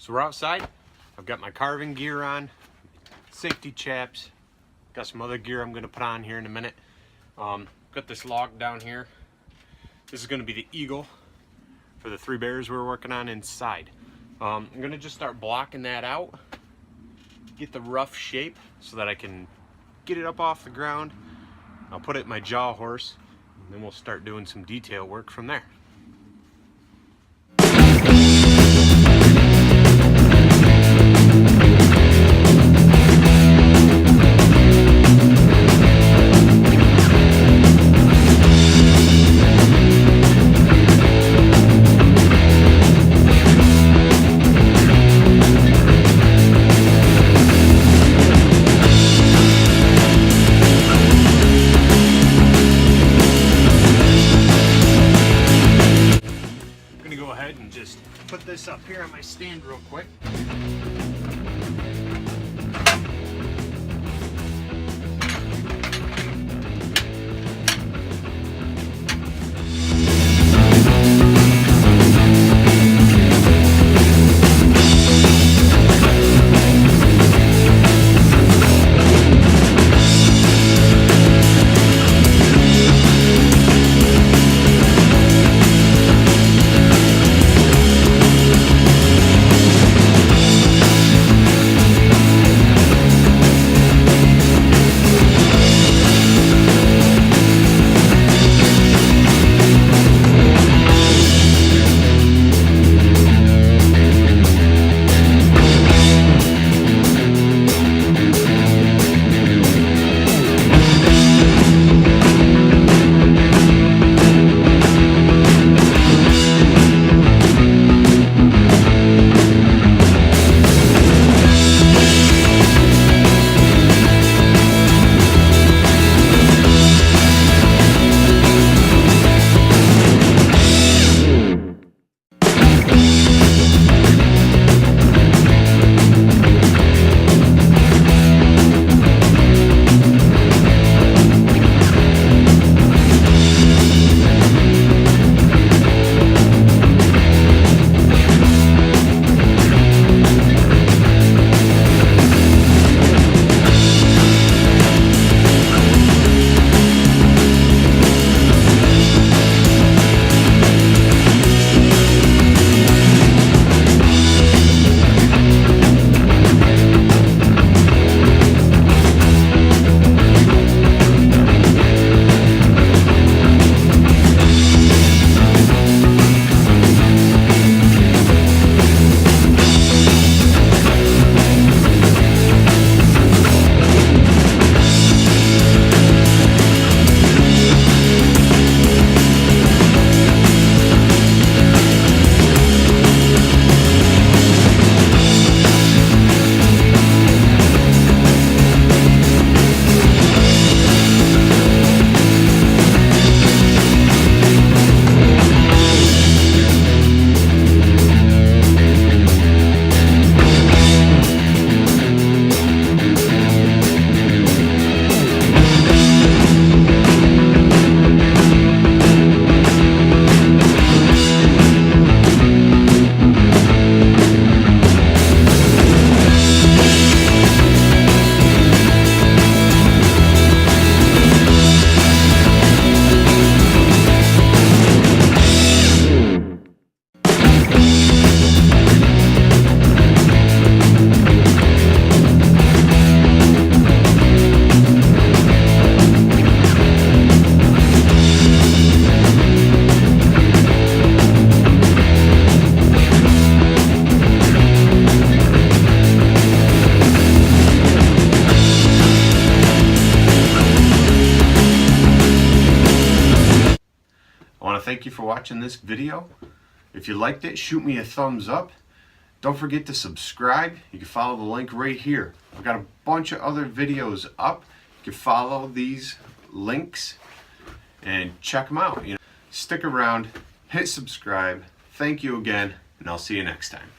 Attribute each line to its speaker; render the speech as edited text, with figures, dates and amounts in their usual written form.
Speaker 1: So we're outside. I've got my carving gear on, safety chaps, got some other gear I'm going to put on here in a minute. Got this log down here. This is going to be the eagle for the 3 bears we're working on inside. I'm going to just start blocking that out, get the rough shape so that I can get it up off the ground. I'll put it in my jaw horse, and then we'll start doing some detail work from there. And just put this up here on my stand real quick. Thank you for watching this video. If you liked it, shoot me a thumbs up. Don't forget to subscribe. You can follow the link right here. I've got a bunch of other videos up. You can follow these links and check them out. Stick around, hit subscribe. Thank you again, and I'll see you next time.